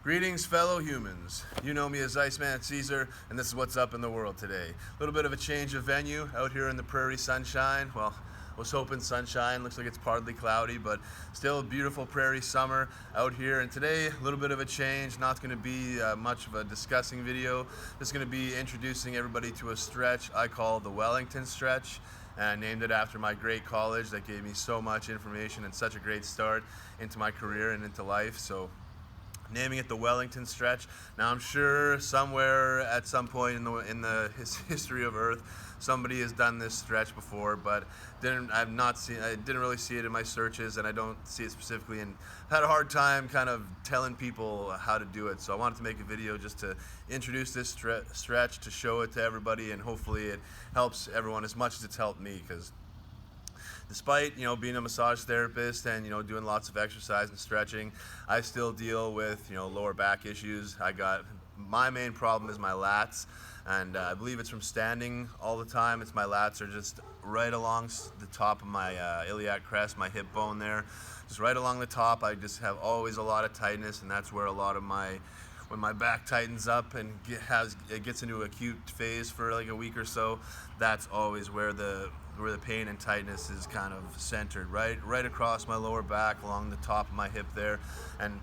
Greetings, fellow humans. You know me as Iceman Caesar, and this is what's up in the world today. A little bit of a change of venue out here in the prairie sunshine. Well, I was hoping sunshine. Looks like it's partly cloudy, but still a beautiful prairie summer out here. And today, a little bit of a change. Not going to be much of a discussing video. Just going to be introducing everybody to a stretch I call the Wellington Stretch. And I named it after my great college that gave me so much information and such a great start into my career and into life. So naming it the Wellington Stretch. Now I'm sure somewhere at some point in the history of Earth, somebody has done this stretch before, but I didn't really see it in my searches, and I don't see it specifically, and had a hard time kind of telling people how to do it. So I wanted to make a video just to introduce this stretch, to show it to everybody, and hopefully it helps everyone as much as it's helped me, because despite being a massage therapist and doing lots of exercise and stretching, I still deal with lower back issues. My main problem is my lats, and I believe it's from standing all the time. It's my lats are just right along the top of my iliac crest, my hip bone there, just right along the top. I just have always a lot of tightness, and that's where a lot of when my back tightens up and it gets into an acute phase for like a week or so, that's always where the pain and tightness is kind of centered, right across my lower back, along the top of my hip there. And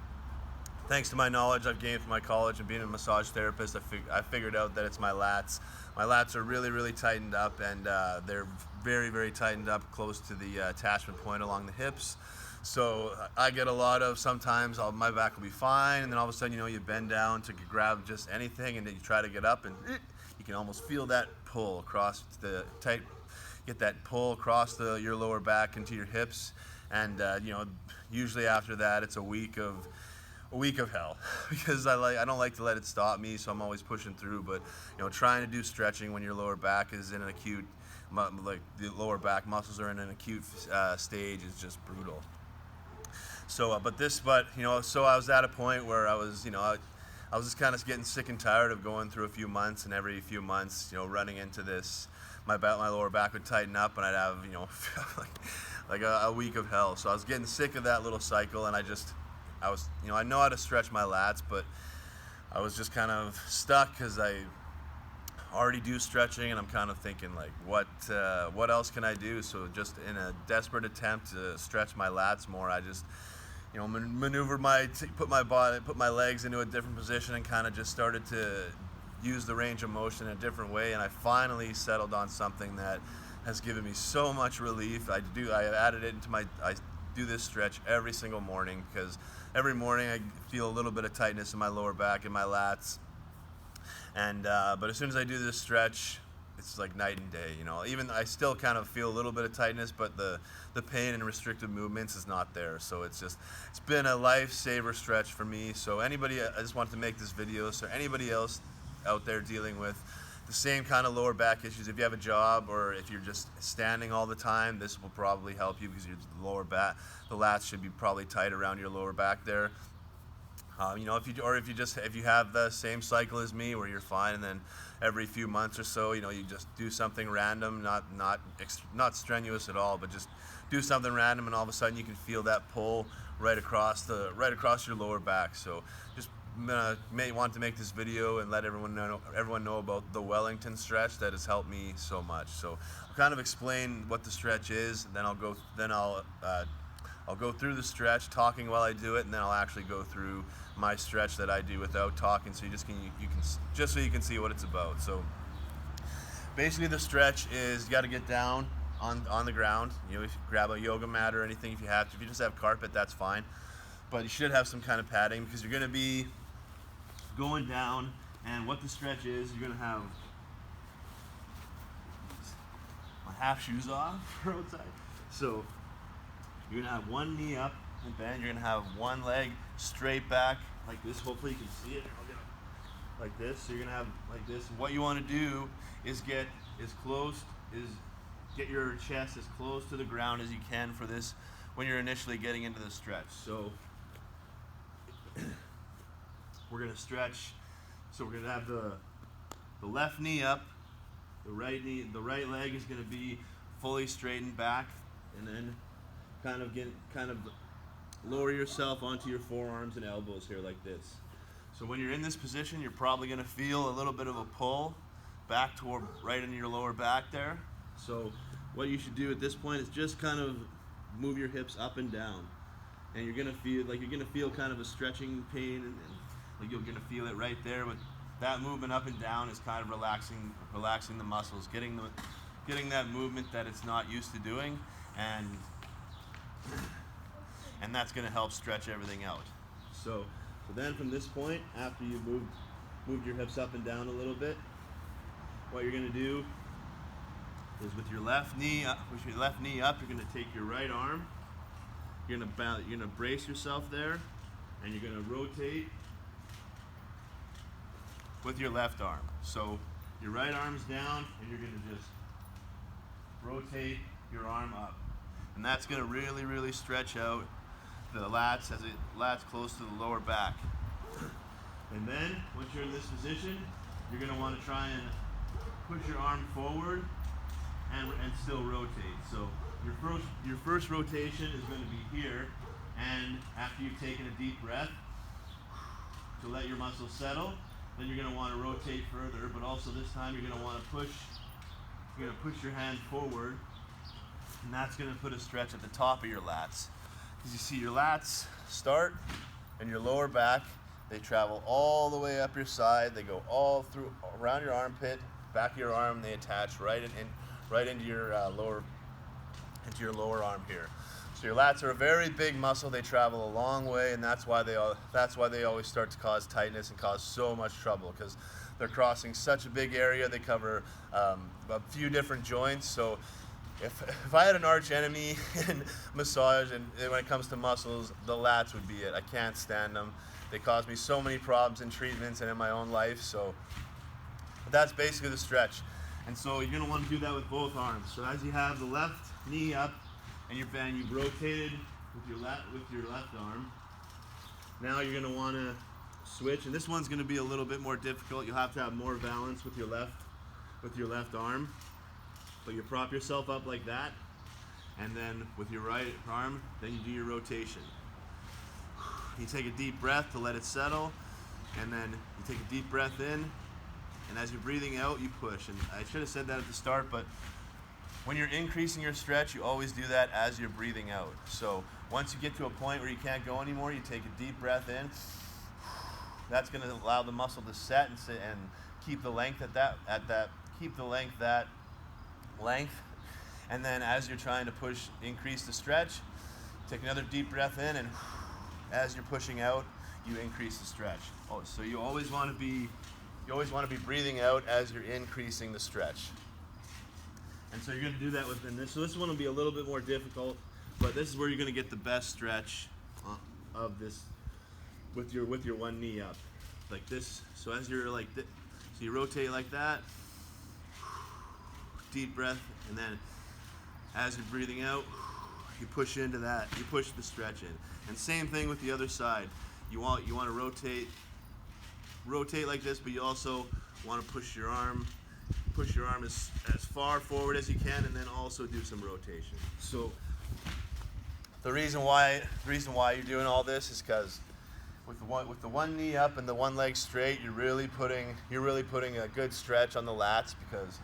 thanks to my knowledge I've gained from my college and being a massage therapist, I figured out that it's my lats. My lats are really tightened up, and they're very tightened up close to the attachment point along the hips. So I get a lot of, sometimes my back will be fine, and then all of a sudden you bend down to grab just anything, and then you try to get up, and you can almost feel that pull across the tight. Get that pull across your lower back into your hips, and usually after that it's a week of hell because I don't like to let it stop me, so I'm always pushing through. But trying to do stretching when your lower back is in an acute, like the lower back muscles are in an acute stage, is just brutal. So so I was at a point where I was just kind of getting sick and tired of going through a few months, and every few months running into this, my lower back would tighten up, and I'd have like a week of hell. So I was getting sick of that little cycle, and I know how to stretch my lats, but I was just kind of stuck because I already do stretching, and I'm kind of thinking like, what else can I do? So just in a desperate attempt to stretch my lats more, I just maneuvered put my legs into a different position, and kind of just started to use the range of motion in a different way. And I finally settled on something that has given me so much relief. I added it into I do this stretch every single morning, because every morning I feel a little bit of tightness in my lower back and my lats. And but as soon as I do this stretch, it's like night and day. Even I still kind of feel a little bit of tightness, but the pain and restrictive movements is not there. So it's been a lifesaver stretch for me. So I just wanted to make this video so anybody else out there dealing with the same kind of lower back issues, if you have a job or if you're just standing all the time, this will probably help you, because your lower back, the lats should be probably tight around your lower back there. If you have the same cycle as me where you're fine, and then every few months or so, you just do something random, not strenuous at all, but just do something random, and all of a sudden you can feel that pull right across your lower back. So just may want to make this video and let everyone know about the Wellington Stretch that has helped me so much. So I'll kind of explain what the stretch is, and then I'll go through the stretch talking while I do it, and then I'll actually go through my stretch that I do without talking, so so you can see what it's about. So basically the stretch is, you got to get down on the ground. If you grab a yoga mat or anything, if you have to. If you just have carpet, that's fine, but you should have some kind of padding, because you're going to be going down. And what the stretch is, you're going to have my half shoes off for outside. So you're going to have one knee up and bend. You're going to have one leg straight back like this. Hopefully you can see it. I'll get it like this. So you're going to have like this. And what you want to do is get your chest as close to the ground as you can for this when you're initially getting into the stretch. So we're going to stretch. So we're going to have the left knee up, the right leg is going to be fully straightened back, and then kind of lower yourself onto your forearms and elbows here like this. So when you're in this position, you're probably going to feel a little bit of a pull back toward right into your lower back there. So what you should do at this point is just kind of move your hips up and down, and you're gonna feel kind of a stretching pain, and like you're gonna feel it right there. But that movement up and down is kind of relaxing the muscles, getting that movement that it's not used to doing, and that's gonna help stretch everything out. So then from this point, after you've moved your hips up and down a little bit, what you're gonna do is with your left knee up, you're gonna take your right arm. You're gonna brace yourself there, and you're gonna rotate with your left arm. So your right arm's down, and you're gonna just rotate your arm up, and that's gonna really stretch out the lats as it lats close to the lower back. And then once you're in this position, you're gonna want to try and push your arm forward and still rotate. So your first rotation is going to be here, and after you've taken a deep breath to let your muscles settle, then you're going to want to rotate further, but also this time you're going to want to push your hand forward, and that's going to put a stretch at the top of your lats. As you see, your lats start and your lower back, they travel all the way up your side, they go all through around your armpit, back of your arm, they attach right into your lower arm here. So your lats are a very big muscle. They travel a long way, and that's why they always start to cause tightness and cause so much trouble, because they're crossing such a big area. They cover a few different joints. So if I had an arch enemy in massage, and when it comes to muscles, the lats would be it. I can't stand them. They cause me so many problems in treatments and in my own life. So that's basically the stretch. And so you're going to want to do that with both arms. So as you have the left knee up and you've rotated with your left arm, now you're going to want to switch. And this one's going to be a little bit more difficult. You'll have to have more balance with your left arm. But you prop yourself up like that, and then with your right arm, then you do your rotation. You take a deep breath to let it settle, and then you take a deep breath in, and as you're breathing out, you push. And I should have said that at the start, but when you're increasing your stretch, you always do that as you're breathing out. So once you get to a point where you can't go anymore, you take a deep breath in. That's going to allow the muscle to set and keep the length that length. And then as you're trying to increase the stretch, take another deep breath in, and as you're pushing out, you increase the stretch. So you always want to be breathing out as you're increasing the stretch. And so you're going to do that within this. So this one will be a little bit more difficult, but this is where you're going to get the best stretch of this with your one knee up, like this. So as you're like this, so you rotate like that, deep breath, and then as you're breathing out, you push into that. You push the stretch in. And same thing with the other side. You want to rotate like this, but you also want to push your arm as far forward as you can, and then also do some rotation. So the reason why you're doing all this is because with the one knee up and the one leg straight, you're really putting a good stretch on the lats, because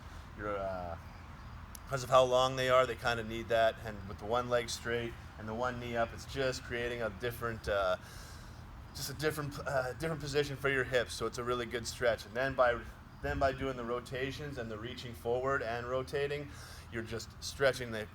of how long they are, they kind of need that. And with the one leg straight and the one knee up, it's just creating a different position for your hips. So it's a really good stretch. And then by doing the rotations and the reaching forward and rotating, you're just stretching the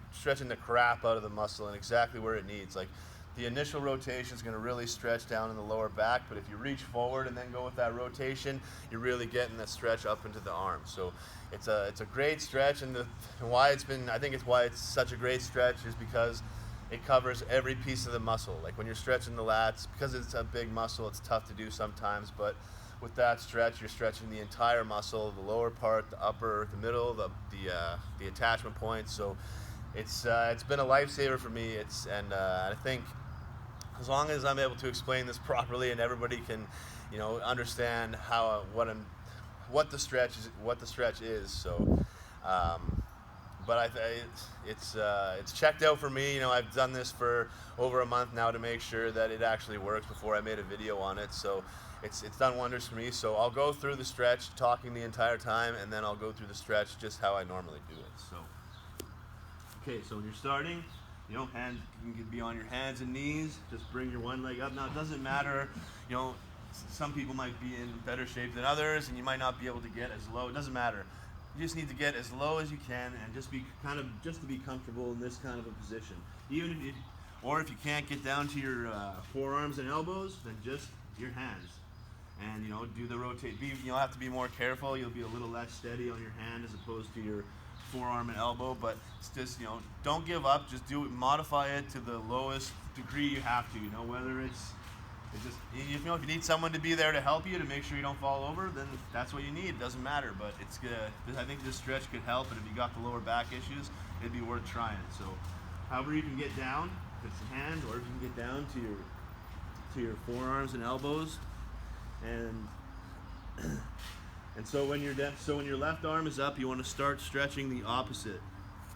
crap out of the muscle and exactly where it needs. Like the initial rotation is going to really stretch down in the lower back, but if you reach forward and then go with that rotation, you're really getting that stretch up into the arm. So it's a great stretch, and why it's such a great stretch is because it covers every piece of the muscle. Like when you're stretching the lats, because it's a big muscle, it's tough to do sometimes, but with that stretch, you're stretching the entire muscle, the lower part, the upper, the middle, the attachment points. So it's been a lifesaver for me. I think as long as I'm able to explain this properly and everybody can, understand what the stretch is. So, but it's checked out for me. I've done this for over a month now to make sure that it actually works before I made a video on it. So it's done wonders for me. So I'll go through the stretch talking the entire time, and then I'll go through the stretch just how I normally do it. So, okay, so when you're starting, you know, hands, you can be on your hands and knees. Just bring your one leg up. Now it doesn't matter, you know, some people might be in better shape than others, and you might not be able to get as low. It doesn't matter. You just need to get as low as you can, and just to be comfortable in this kind of a position. Or if you can't get down to your forearms and elbows, then just your hands. And, you know, do the rotate. You'll have to be more careful. You'll be a little less steady on your hand as opposed to your forearm and elbow. But it's just, you know, don't give up. Just do it. Modify it to the lowest degree you have to. You know, whether it's just, you know, if you need someone to be there to help you to make sure you don't fall over, then that's what you need. It doesn't matter. But it's good. I think this stretch could help. And if you got the lower back issues, it'd be worth trying. So, however you can get down, if it's hands, or if you can get down to your forearms and elbows. And so when your left arm is up, you want to start stretching the opposite.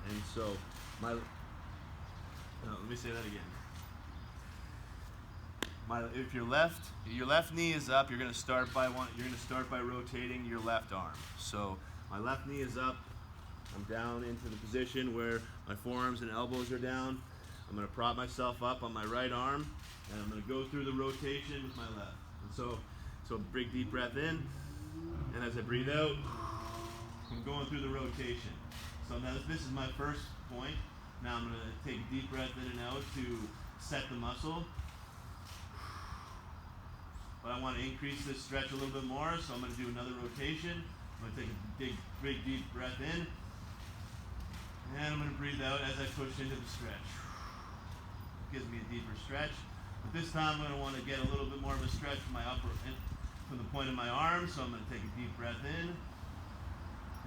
And so let me say that again. If your left knee is up, you're going to start by rotating your left arm. So my left knee is up. I'm down into the position where my forearms and elbows are down. I'm going to prop myself up on my right arm, and I'm going to go through the rotation with my left. And so big deep breath in, and as I breathe out, I'm going through the rotation. So now this is my first point. Now I'm going to take a deep breath in and out to set the muscle. But I want to increase this stretch a little bit more, so I'm going to do another rotation. I'm going to take a big deep breath in, and I'm going to breathe out as I push into the stretch. Gives me a deeper stretch. But this time I'm going to want to get a little bit more of a stretch from from the point of my arm. So I'm going to take a deep breath in,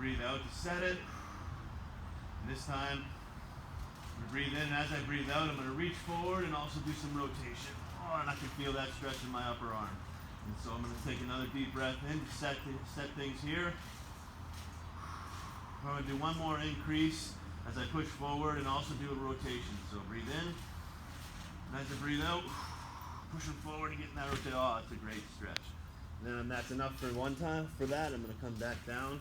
breathe out to set it. And this time I'm going to breathe in, and as I breathe out, I'm going to reach forward and also do some rotation. Oh, and I can feel that stretch in my upper arm. And so I'm going to take another deep breath in to set things here. I'm going to do one more increase as I push forward and also do a rotation. So breathe in. And as I breathe out, pushing forward and getting that rotation. Oh, it's a great stretch. And then that's enough for one time for that. I'm going to come back down.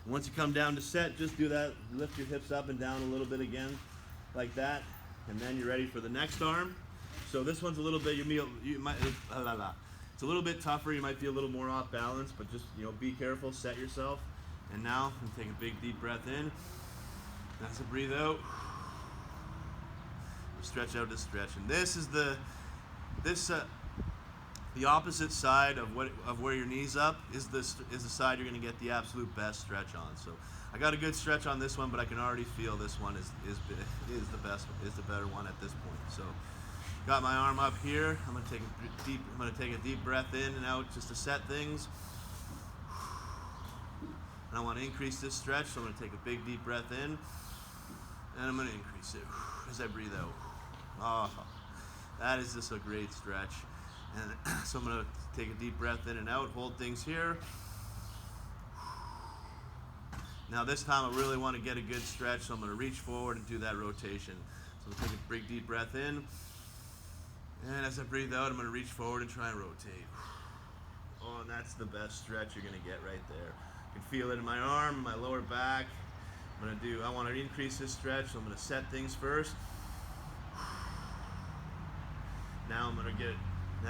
And once you come down to set, just do that. Lift your hips up and down a little bit again, like that. And then you're ready for the next arm. So this one's a little bit, it's a little bit tougher. You might be a little more off balance, but just, you know, be careful, set yourself. And now, I'm take a big deep breath in. And as I breathe out, stretch out to stretch. And this is the opposite side of where your knee's up is the side you're going to get the absolute best stretch on. So I got a good stretch on this one, but I can already feel this one is the better one at this point. So got my arm up here. I'm going to take a deep breath in and out just to set things. And I want to increase this stretch, so I'm going to take a big deep breath in, and I'm going to increase it as I breathe out. Oh, that is just a great stretch. And so I'm going to take a deep breath in and out, hold things here. Now this time I really want to get a good stretch, so I'm going to reach forward and do that rotation. So I'm going to take a big deep breath in, and as I breathe out, I'm going to reach forward and try and rotate. Oh, and that's the best stretch you're going to get right there. I can feel it in my arm, my lower back. I want to increase this stretch, so I'm going to set things first. Now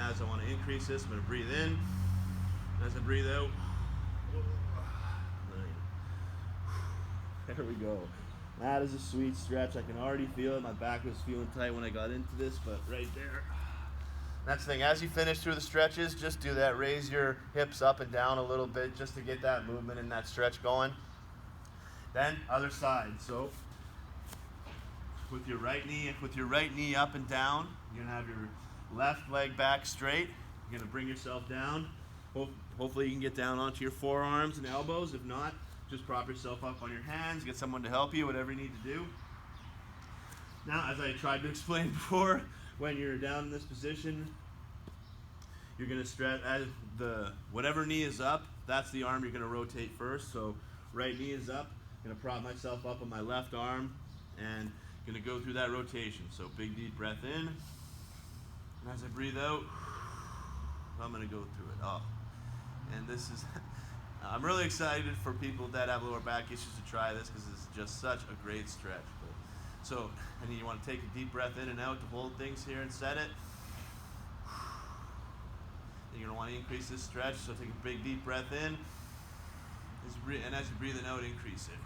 as I want to increase this, I'm going to breathe in. As I breathe out, there we go. That is a sweet stretch. I can already feel it. My back was feeling tight when I got into this, but right there. That's the thing. As you finish through the stretches, just do that. Raise your hips up and down a little bit just to get that movement and that stretch going. Then other side. So with your right knee up and down, you're gonna have your left leg back straight. You're gonna bring yourself down. Hopefully you can get down onto your forearms and elbows. If not, just prop yourself up on your hands. Get someone to help you. Whatever you need to do. Now, as I tried to explain before, when you're down in this position, you're going to stretch whatever knee is up, that's the arm you're going to rotate first. So right knee is up, I'm going to prop myself up on my left arm and going to go through that rotation. So big deep breath in, and as I breathe out, I'm gonna go through it. Oh, and this is, I'm really excited for people that have lower back issues to try this because this is just such a great stretch. So, and you want to take a deep breath in and out to hold things here and set it. You're gonna want to increase this stretch, so take a big deep breath in, and as you're breathing out, increase it.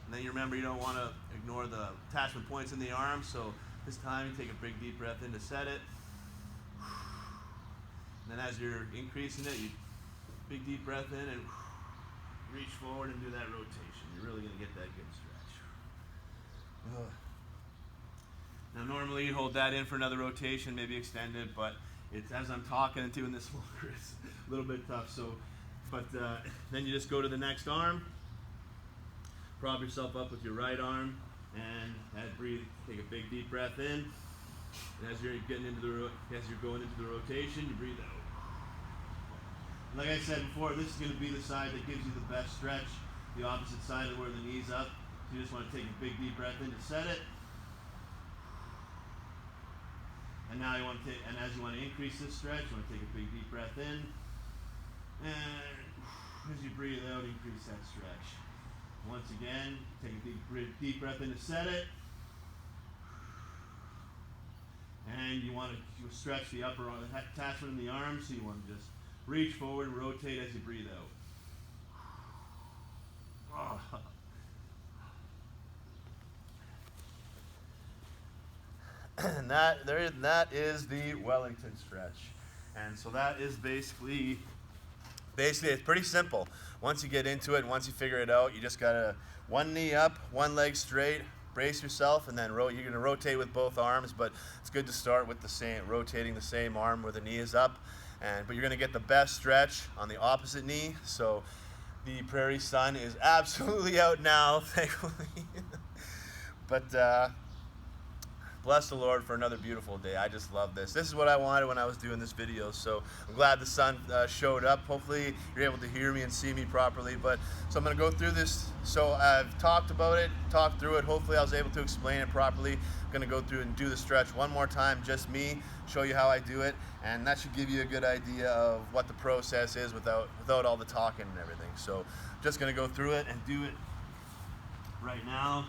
And then you remember you don't want to ignore the attachment points in the arm, so this time you take a big deep breath in to set it. And then as you're increasing it, you big deep breath in and reach forward and do that rotation. You're really gonna get that good stretch. Now normally you hold that in for another rotation, maybe extend it, but it's as I'm talking and doing this longer, it's a little bit tough. So, but then you just go to the next arm, prop yourself up with your right arm, and breathe. Take a big deep breath in, and as you're getting into as you're going into the rotation, you breathe out. Like I said before, this is going to be the side that gives you the best stretch. The opposite side of where the knee's up. So you just want to take a big deep breath in to set it. And now you want to and as you want to increase this stretch, you want to take a big deep breath in. And as you breathe out, increase that stretch. Once again, take a deep breath in to set it. And you want to stretch the upper attachment in the arm, so you want to just reach forward and rotate as you breathe out. Oh. And that is the Wellington stretch. And so that is basically it's pretty simple. Once you get into it, and once you figure it out, you just gotta one knee up, one leg straight, brace yourself, and then you're gonna rotate with both arms, but it's good to start with rotating the same arm where the knee is up. But you're gonna get the best stretch on the opposite knee. So the prairie sun is absolutely out now, thankfully. But bless the Lord for another beautiful day. I just love this. This is what I wanted when I was doing this video, so I'm glad the sun showed up. Hopefully you're able to hear me and see me properly. So I'm going to go through this. So I've talked about it, talked through it. Hopefully I was able to explain it properly. I'm going to go through and do the stretch one more time, just me, show you how I do it, and that should give you a good idea of what the process is without all the talking and everything. So I'm just going to go through it and do it right now.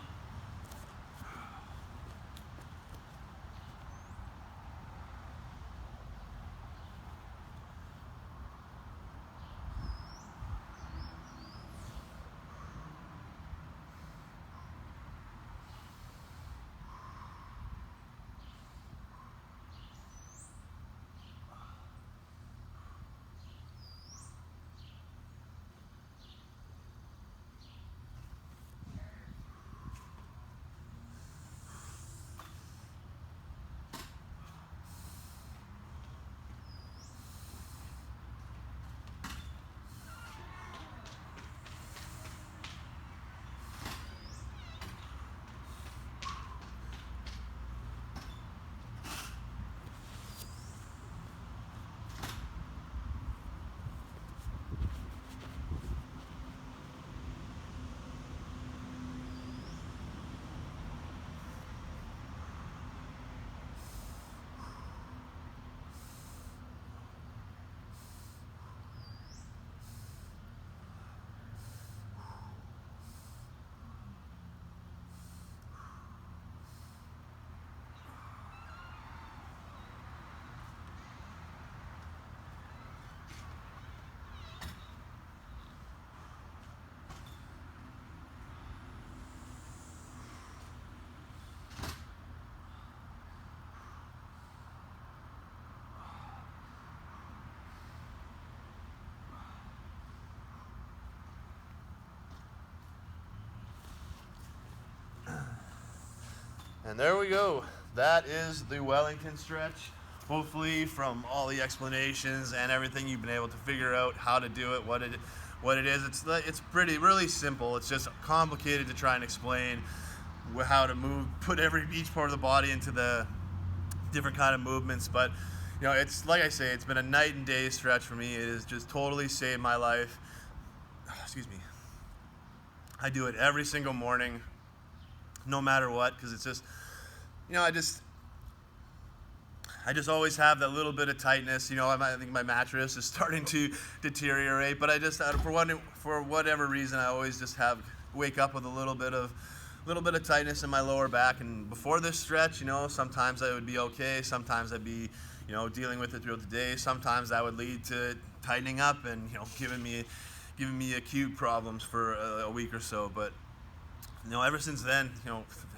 And there we go. That is the Wellington stretch. Hopefully from all the explanations and everything, you've been able to figure out how to do it, what it is. It's really simple. It's just complicated to try and explain how to move, put each part of the body into the different kind of movements. But you know, it's like I say, it's been a night and day stretch for me. It has just totally saved my life. Excuse me. I do it every single morning, no matter what, because it's just, you know, I just always have that little bit of tightness. I think my mattress is starting to deteriorate, but I just, for whatever reason, I always just wake up with a little bit of tightness in my lower back. And before this stretch, sometimes I would be okay. Sometimes I'd be, dealing with it throughout the day. Sometimes that would lead to tightening up and, giving me acute problems for a week or so. But, ever since then,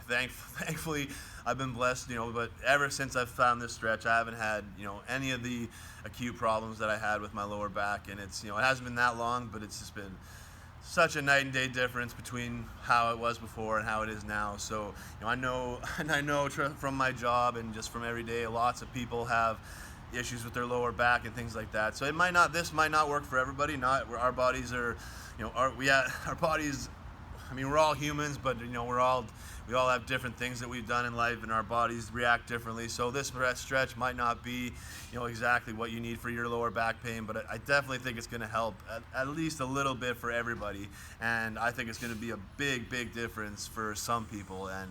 thankfully I've been blessed, but ever since I've found this stretch, I haven't had, any of the acute problems that I had with my lower back. And it's, it hasn't been that long, but it's just been such a night and day difference between how it was before and how it is now. So, I know from my job and just from every day, lots of people have issues with their lower back and things like that. So this might not work for everybody. Our bodies are, our bodies, we're all humans, but we all have different things that we've done in life, and our bodies react differently. So this stretch might not be, exactly what you need for your lower back pain, but I definitely think it's going to help at least a little bit for everybody. And I think it's going to be a big difference for some people. And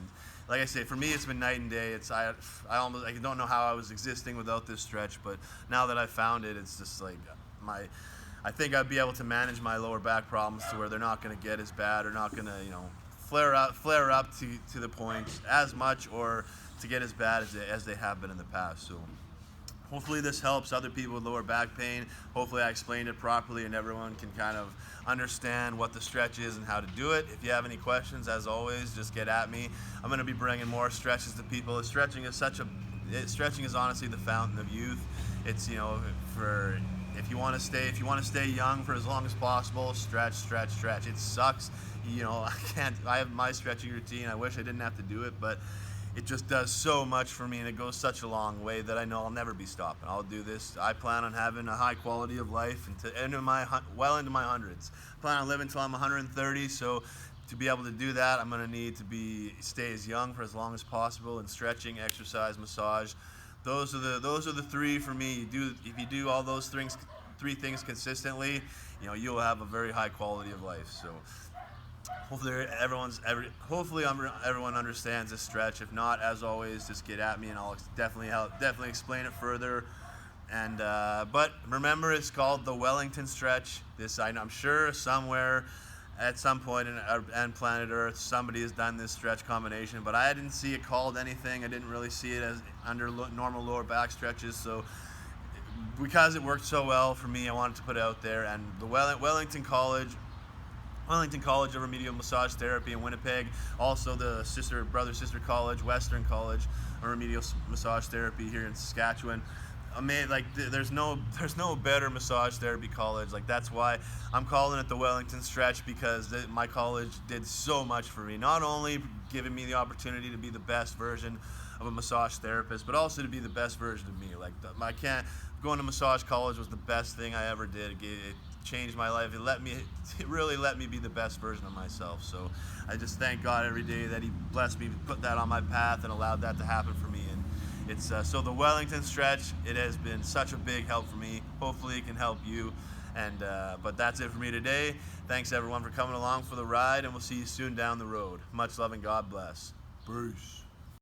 like I say, for me, it's been night and day. I don't know how I was existing without this stretch, but now that I found it, it's just like I think I'd be able to manage my lower back problems to where they're not going to get as bad, or not going to, flare up to the point as much, or to get as bad as they have been in the past. So hopefully this helps other people with lower back pain. Hopefully I explained it properly and everyone can kind of understand what the stretch is and how to do it. If you have any questions, as always, just get at me. I'm going to be bringing more stretches to people. Stretching is honestly the fountain of youth. It's, if you want to stay young for as long as possible, stretch. It sucks. I have my stretching routine. I wish I didn't have to do it, but it just does so much for me, and it goes such a long way that I know I'll never be stopping. I'll do this. I plan on having a high quality of life into my hundreds. I plan on living until I'm 130, so to be able to do that, I'm going to need to stay as young for as long as possible, and stretching, exercise, massage. Those are the three for me. If you do all those three things consistently, you'll have a very high quality of life. So hopefully everyone understands this stretch. If not, as always, just get at me and I'll definitely explain it further. And but remember, it's called the Wellington Stretch. I'm sure somewhere at some point on planet Earth, somebody has done this stretch combination, but I didn't see it called anything. I didn't really see it as under normal lower back stretches. So because it worked so well for me, I wanted to put it out there. And the Wellington College of Remedial Massage Therapy in Winnipeg, also the brother sister college, Western College of Remedial Massage Therapy here in Saskatchewan. There's no better massage therapy college. That's why I'm calling it the Wellington Stretch, because my college did so much for me. Not only giving me the opportunity to be the best version of a massage therapist, but also to be the best version of me. Going to massage college was the best thing I ever did. It changed my life. It really let me be the best version of myself. So I just thank God every day that He blessed me, put that on my path, and allowed that to happen for me. And it's so the Wellington Stretch, it has been such a big help for me. Hopefully it can help you. And but that's it for me today. Thanks everyone for coming along for the ride, and we'll see you soon down the road. Much love and God bless. Peace.